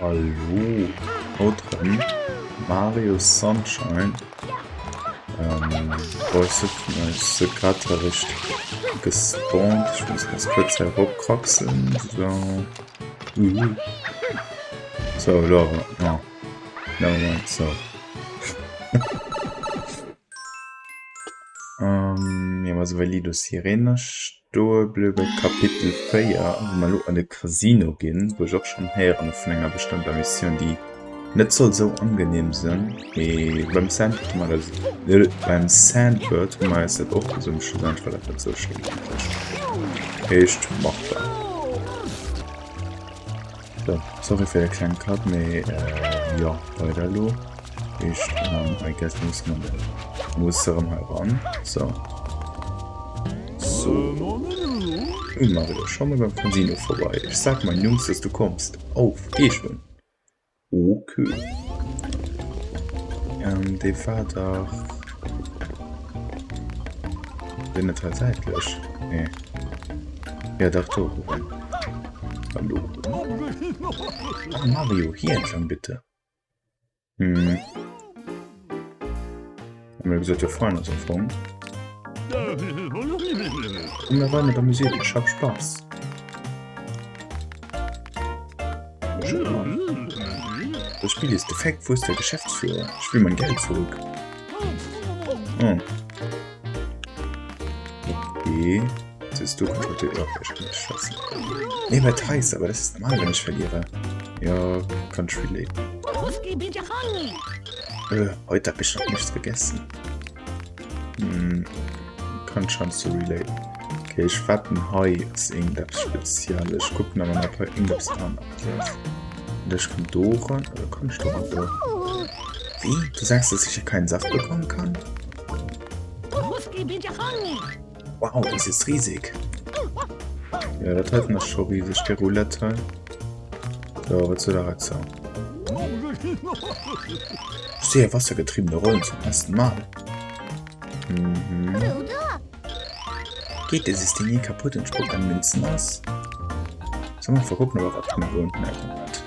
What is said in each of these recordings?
Hallo, haut dran. Mario Sunshine. Ist gerade recht gespawnt. Ich muss ganz kurz herabkraxeln. So. So, Lava. Ja. Nevermind, so. Ja, was Validosirene Stohlblöbe Kapitel 4, wo man an de Casino gehen, wo ich auch schon her an einer bestimmter Mission, die nicht so angenehm sind. Beim Sandbird mal ist das auch so ein Student, weil das nicht so schlimm ist. Echt machbar. So, sorry für den kleinen Cut, aber ja, weiter lo. I guess muss man heran. So. Mario, schau mal beim Casino vorbei. Ich sag mal, Jungs, dass du kommst. Auf, geh schon. Okay. Der war doch... Bin nicht tatsächlich. Nee. Ja, doch, doch. Hallo. Ach, Mario, hier entlang bitte. Haben wir gesagt, wir freuen uns auf Froe. Und wir wollen amüsiert, ich hab Spaß. Das Spiel ist defekt, wo ist der Geschäftsführer? Ich will mein Geld zurück. Oh. Okay. Jetzt ist du kontaktiert. Ja, ich kann nicht schätzen. Nee, wird heiß, aber das ist normal, wenn ich verliere. Ja, kann ich relate. Heute habe ich noch nichts gegessen. Kann Chance zu relate. Okay, ich warte ein Hai ist irgendwas Spezielles. Ich gucke mal, ob er irgendwas dran abläuft. Und ich kann durch oder kann ich doch durch? Wie? Du sagst, dass ich hier keinen Saft bekommen kann? Wow, das ist riesig. Ja, das hat noch schon riesig, die Roulette. So, was soll da jetzt sein? Ich sehe wassergetriebene Rollen zum ersten Mal. Geht dieses Ding hier kaputt und spuckt an Münzen aus? Sollen wir mal gucken, ob er was nach unten herkommt hat.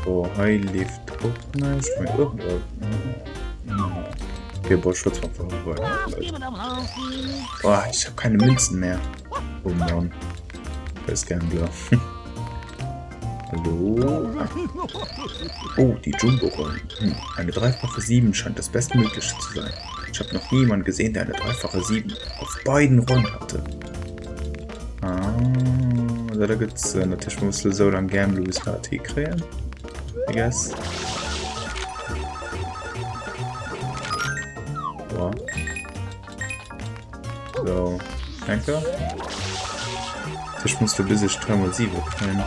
Oh, Erlieft auch nicht. Ich meine, irgendwo. Okay, boah, Schutz von vorbei. Boah, ich habe keine Münzen mehr. Oh Mann. Da ist Gamblen. Hallo? Oh, die Jumbo-Rollen. Eine dreifache 7 scheint das Bestmögliche zu sein. Ich habe noch niemanden gesehen, der eine dreifache 7 auf beiden Rollen hatte. Also da gibt's natürlich musst du so lange Gamblen bis HT kreieren. I guess. Boah. So, danke. Ich musste bis ich 3x7 kreieren.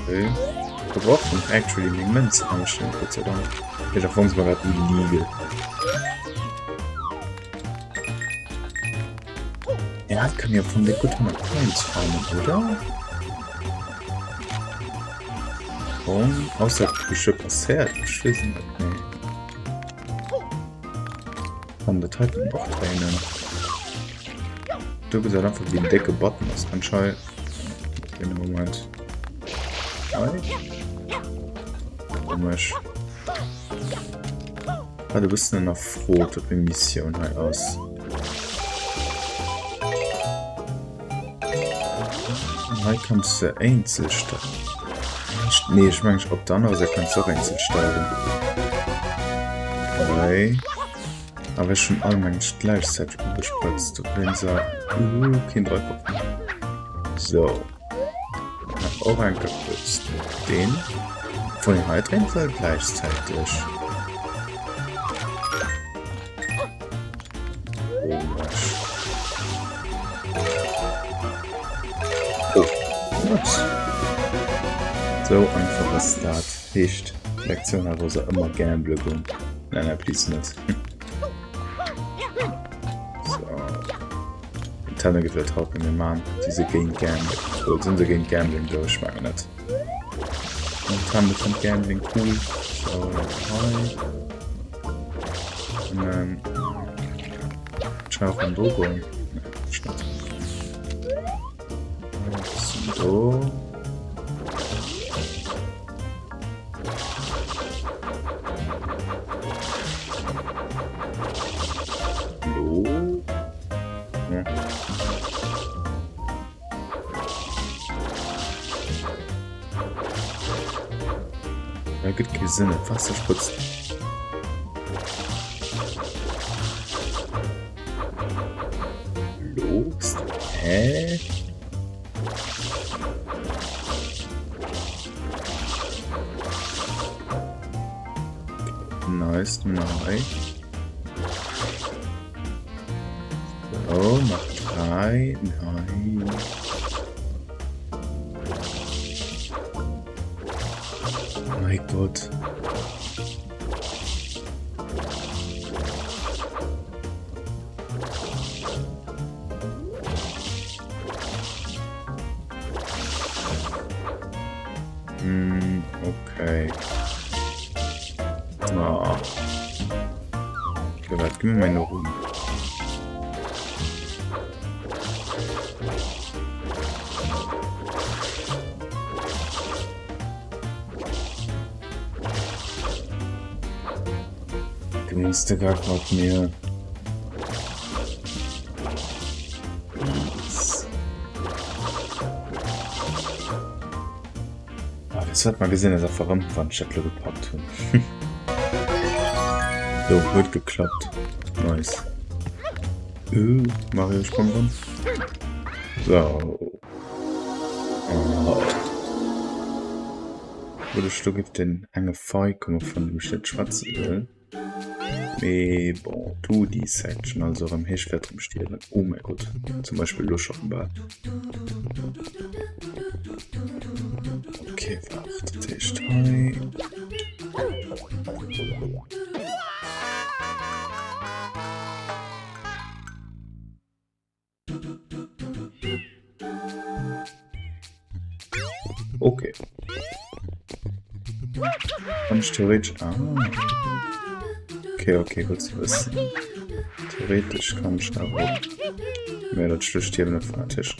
Okay. Wir brauchen actually eine Münze anstellen, Gott sei Dank. Ich dachte, uns war gerade illegal. Ja, kann ja von der guten Coins farmen, oder? Und außer Geschirr passiert, ich weiß nicht. Nee. Kann das halt noch trainen. Du bist halt einfach wie ein Decke Button, das kann schall. In dem Moment. Komisch. Ah, du bist in einer Froe Mission halt aus. Hier kannst du einzeln starten. Nee, ich meine, ob dann, aber kannst du auch einzeln starten. Okay. Aber ich schon allgemein gleichzeitig überspritzt. Wenn sie. Kein Dreikopf mehr. So. Auch eingekürzt. Den. Von den Haltränseln gleichzeitig. Oh. Ups. So einfach ist das. Nicht. Lektion hat, wo sie immer Gamblen gehen. Nein, please nicht. Tanne gefällt hat mit dem Mann diese gegen Gamblen. Oder sind sie gegen Gambling durch, mag nicht. Und Tanne von Gambling cool. So, hi. Schau von Logo. So. Hallo? Ja. Da gibt keinen Sinn, Wasserspritz. Los? Hä? Nice, nice. So, mach 3. Nein. Mein Gott. Okay. Ah. Okay, warte, gib mir meine Ruhe. Du musst gar nicht mehr. Das hat man gesehen, dass er verrammt war, Chatler gepackt hat. So, wird geklappt. Nice. Mario, ich komm ran. So. Oh. Würdest du gibt den enge Folge von dem Schnitt schwarzen will? Nee, bon, du die Section, also am Hirschwert im Stil. Oh mein Gott. Zum Beispiel Lusch auf dem Bad. Okay, warte, Tisch 3. Okay. Kann ich theoretisch... Okay, gut zu wissen. Theoretisch kann ich da auch... Mehr das Schlicht hier nicht von der Tisch.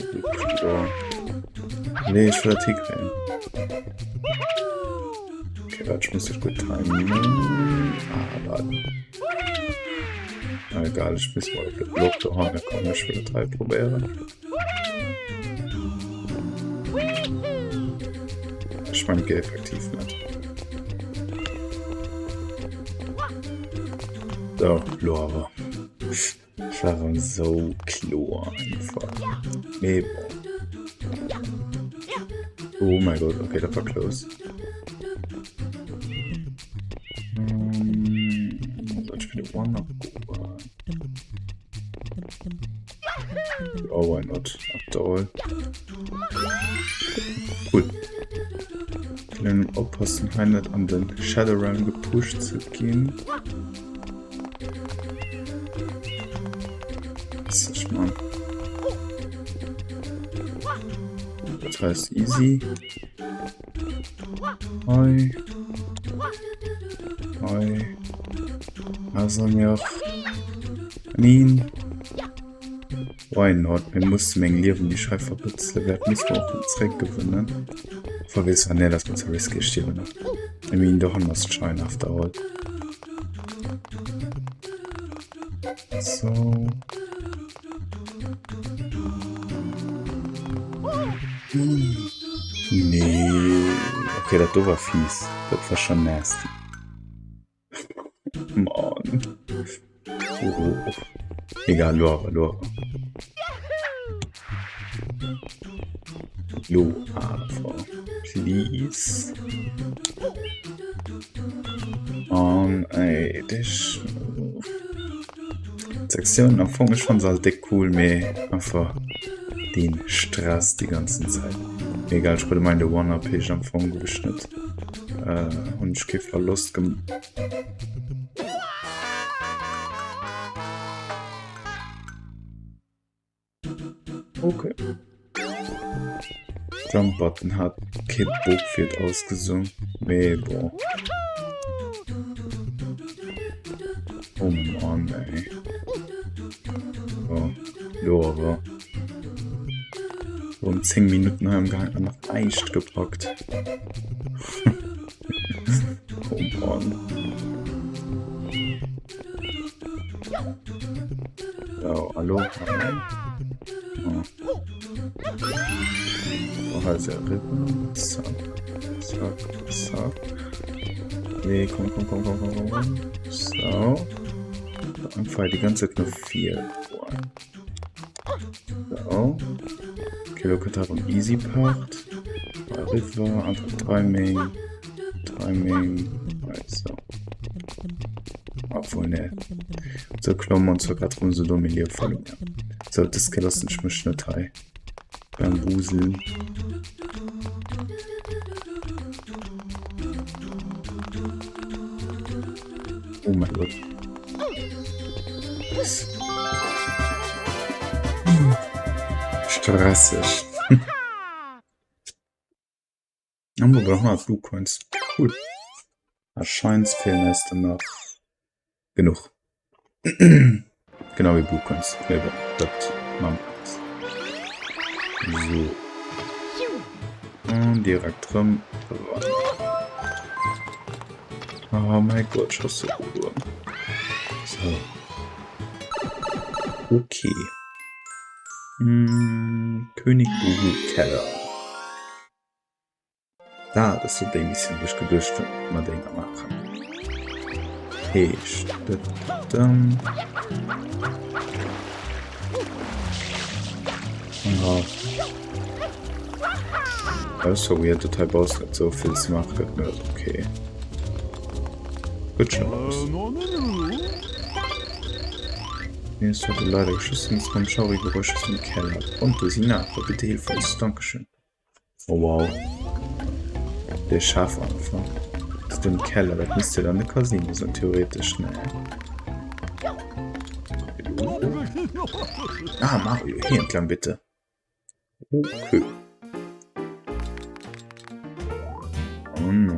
Nee, ich will Artikel rein. Okay, warte, ich muss das gut timen. Warte. Na egal, ich muss mal auf den Block da haben. Komm, ich will 3 probieren. Ich meine, geht effektiv nicht. So, Lore. Das war so klar einfach. Nee, boah. Oh mein Gott, okay, das war close. Ich will die One Oktober. Oh, why not? Abdauer. Cool. Dann aufpassen, nicht an den Shadow Realm gepusht zu gehen. Was ist man? Das heißt easy. Hi. Hi. Also mir auch. Nein. Why not? Wir mussten mein Leben die Scheiße verputzen. Wir müssen auch den Zweck gewinnen. Vergiss man nicht, dass man so risky stirbt. Ich meine, doch ein Must Shine after all. So. Nee. Okay, das war fies. Das war schon nasty. Mann. Oh. Egal, Lore. Lore, please. Ey, das... Sektion am Anfang ist schon so dick cool, mehr einfach den Stress die ganze Zeit. Egal, ich würde meine One-Up-Page am Anfang geschnitten. Und ich gebe Verlust gemacht. Okay. Jump Button hat Kid Bookfield ausgesungen. Nee, boah. Oh Mann, ey. Oh, Lore. Um 10 Minuten haben wir halt noch echt gepackt. Oh Mann. So, hallo? Oh. Oh, halt sehr rippen. Zack. Zack. Zack. Nee, komm. So. Einfach die ganze Zeit nur 4. So. Okay, wir können haben Easy Part. River, einfach 3 Main. Also. Obwohl, ne. So, Klommen und so gerade rum so dominiert voll. So, das gelassen schmisch nicht Teil. Beim Buseln. Oh mein Gott. Stressig. Aber wir brauchen mal Blue Coins. Cool. Erscheint fehlen es dann noch genug. Genau wie Blue Coins. Das machen wir. So. Und direkt rum. Oh mein Gott, schon so gut. So. Okay. König Uhu Keller. Da, das ist die Mission, die ich geduscht habe, mal den machen. Hey, dann. Ja. Das ist so weird, total Boss hat so viel gemacht, okay. Gut schon aus. Mir ist heute leider geschossen, es kommt schaurige Geräusche aus dem Keller. Und du sieh nach, bitte hilf uns, dankeschön. Oh wow. Der Schafanfang. Das ist im Keller, das müsste dann eine Casino sein, theoretisch, ne? Ah, Mario, hier entlang bitte. Okay. Oh no.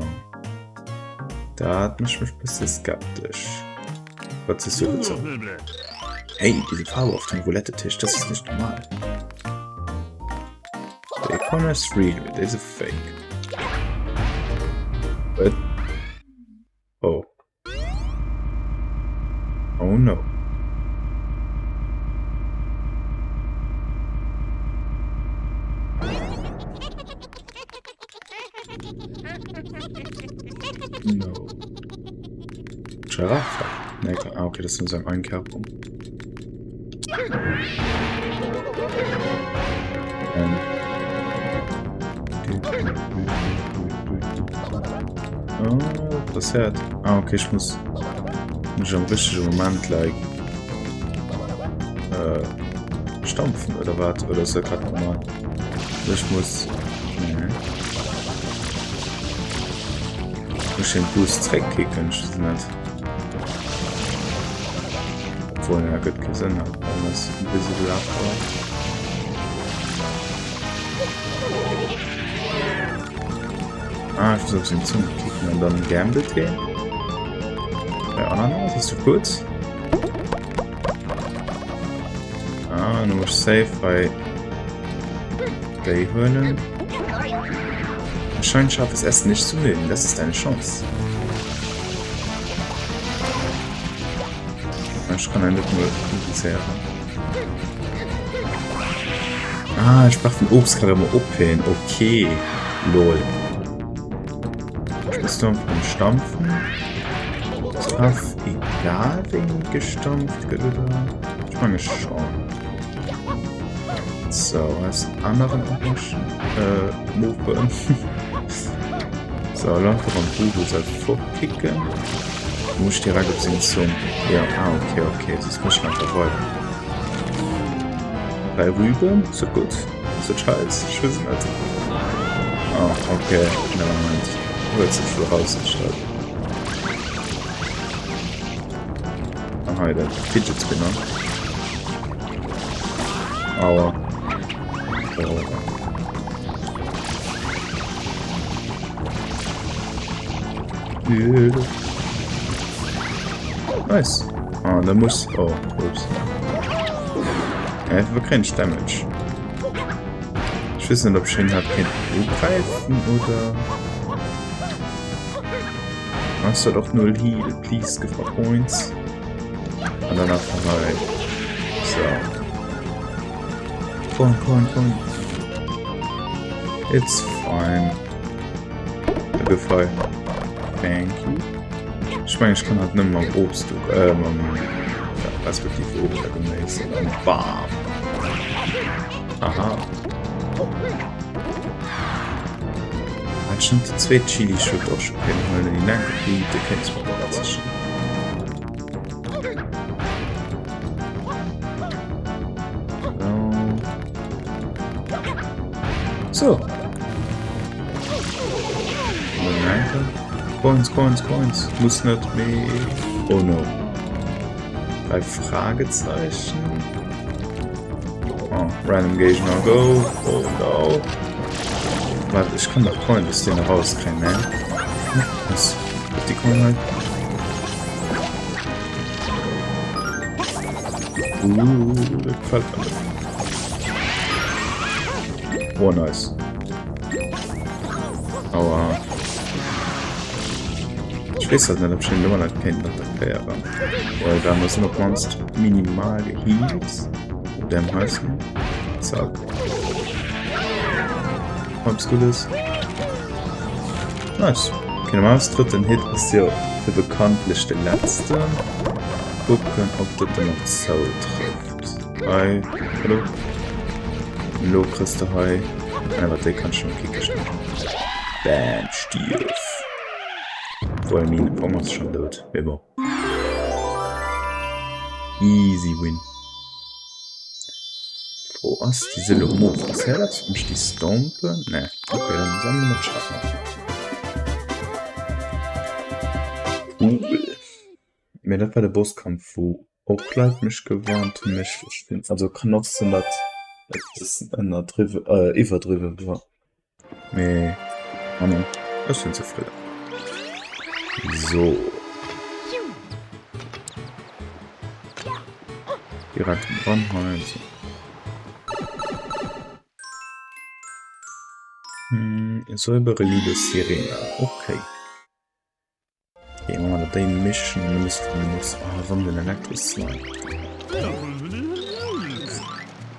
Da hat mich ein bisschen skeptisch. Was ist so gezogen? Hey, diese Farbe auf dem Roulette-Tisch, das ist nicht normal. The corner is real, there's a fake. What? Oh. Oh no. No. Giraffe? Ne, okay, das ist in seinem Einkerbung. Oh, das hört. Ah, okay, ich muss am richtigen Moment stampfen oder was? Oder ist das gerade normal? Ich muss. Ne. Ich muss den Boost kicken, ich weiß nicht. Obwohl er gut gesehen hat, weil das ein bisschen abhaut. Ah, ich muss auf den Zunge kicken und dann Gamblen gehen. Bei Ananas, ist so gut. Ah, du musst safe bei Hörnern. Anscheinend schafft es erst nicht zu mögen, das ist deine Chance. Ich kann nicht nur zehren. Ah, ich brauche den Obst gerade mal abhängen. Okay. Lol. Ich muss dann vom Stampfen. Drauf, egal wen gestampft wird oder. Ich meine schon. So, was anderen Movement. So, lauf vom Google soll vorkicken. Du musst direkt auf den Zoom. Ja, okay, das muss man verfolgen. Bei Rüben, so gut. So scheiß, ich weiß nicht. Oh, okay, Moment. Du willst nicht viel rausgestellt. Aha, der Fidget Spinner. Aua. Oh. Nice. Ah, da muss... Oh, ups. Wir kennen Damage. Ich weiß nicht, ob ich ihn halt greifen oder... Hast du doch 0 Heal, please, give me points. Und dann vorbei. So. Coin. It's fine. Gefallen. Thank you. Ich meine, ich kann halt nicht mal am Obst, respektive Obst gemäß. Und dann BAM! Aha. Hat schon die 2 Chili-Schut auch schon kennen, weil die Nackengebiete kennst du mal ganz schön. So. Coins. Muss nicht mehr. Oh no. 3 Fragezeichen. Oh, random Gauge now go. Oh no. Warte, ich kann doch Coins den rauskriegen, ne? Was? Die Coin halt. Das gefällt mir. Oh, nice. Aua. Ich weiß halt nicht, ob ich den Nummer nicht kennt, das wäre. Weil da muss noch sonst minimal Heals. Oder im heißen. Zack. Ob's gut ist. Nice. Okay, normalerweise dritten Hit ist ja für bekanntlich der letzte. Gucken, ob das dann noch so trifft. Hi. Hallo. Hallo, kriegst du Hi. Aber der kann schon kicken. Bam, Stief. Vor allem meine Pommes ist schon tot. Immer. Easy win. Wo ist diese Lomo? Was ist das? Um die Stompe? Ne. Okay, dann sammeln wir noch Schatten. Cool. Mir das war der Bosskampf, wo auch gleich mich gewarnt und mich verstehen. Also Knossen hat das in der Drive, Eva Drive war. Nee. Mann, ich bin zufrieden. So. Direkt im Brandheiz. Säubere Liebesserie. Okay. Gehen wir mal den mischen und muss den Elektros sein.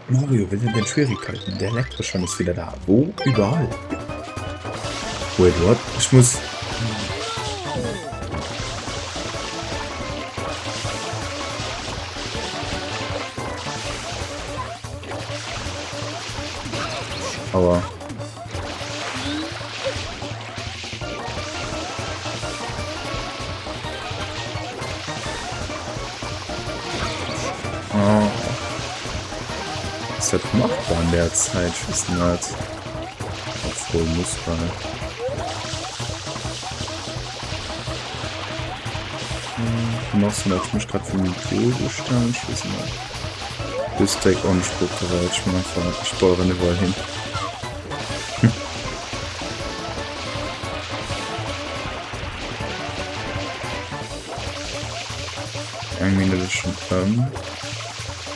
Mario, wir sind in Schwierigkeiten. Der Elektroschein ist wieder da. Wo? Überall. Wait, what? Ich muss... Aua. Oh. Was hat gemacht in der Zeit? Ich weiß nicht. Obwohl muss man. Genossen hat mich gerade für Mikro gestanden. Ich weiß nicht. Das Steak auch nicht weil ich bin einfach. Ich baue eine Weile hin. Irgendwie das schon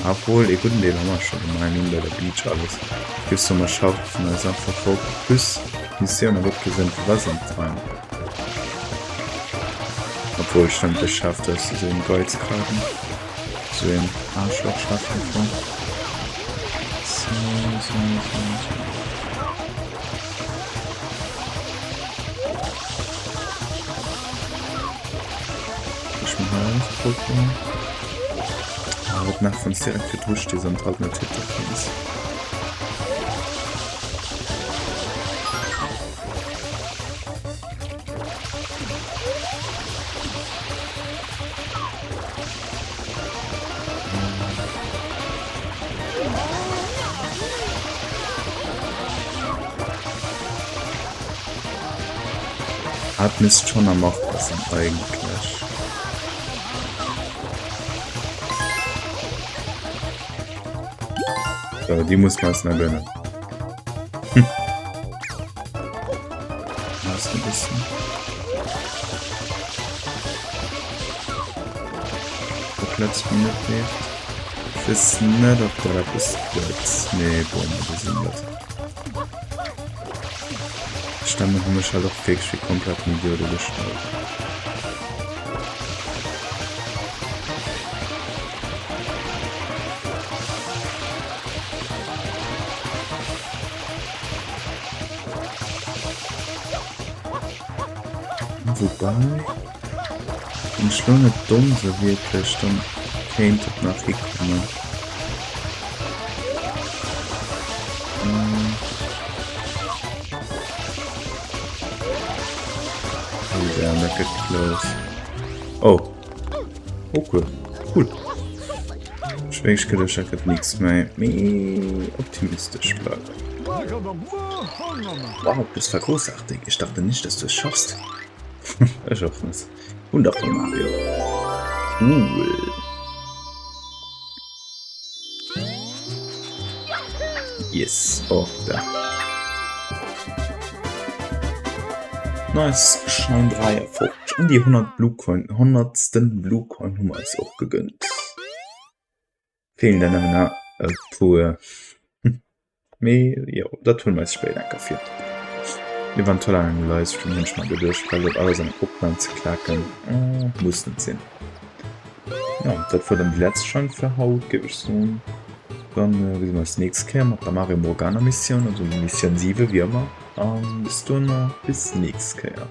obwohl, ich würde den nochmal schon in der Beach alles. Gibst du mal schaffen, als einfach vor bis Mission wird gesehen, was im Traum. Obwohl ich dann geschafft habe, so einen Goldskragen, so einen Arschloch schaffen kann. So. Ich mal gucken. Aber nach von uns direkt geduscht, die sind halt nicht hinter uns. Hat Mist schon am Machbar sind eigentlich. So, die muss man es noch gönnen. Was ein bisschen. Platz Minute lebt. Ich weiß nicht, ob da das Platz. Nee, boah, das sind das. Ich stand noch mich halt auch fix wie komplett Video gestaltet. Wobei, wenn ich nur nicht dumm so wirklich, dann kennt es nach hier kommen. Oh, ja, that get close. Oh. Okay, cool. Ich denke, ich habe nichts mehr optimistisch bleiben. Wow, du bist großartig. Ich dachte nicht, dass du es schaffst. Ich hoffe es. Wundervoll, Mario. Cool. Yes. Oh, da. Nice. Schein 3 erfolgt. Und die 100 Blue Coin, 100. Blue Coin Nummer ist auch gegönnt. Vielen Dank, pur. Ja, das tun wir jetzt später dafür. Wir waren toll an den Livestream, manchmal gedurcht, weil dort alle seine Gruppen zu klacken. Mussten sehen. Ja, das war dann die letzte Chance für Haut, gebe ich so. Dann wie wir das nächste kämen, mit der Mario Morgana Mission, also Mission 7 wie immer. Bis dann, bis nächstes Mal.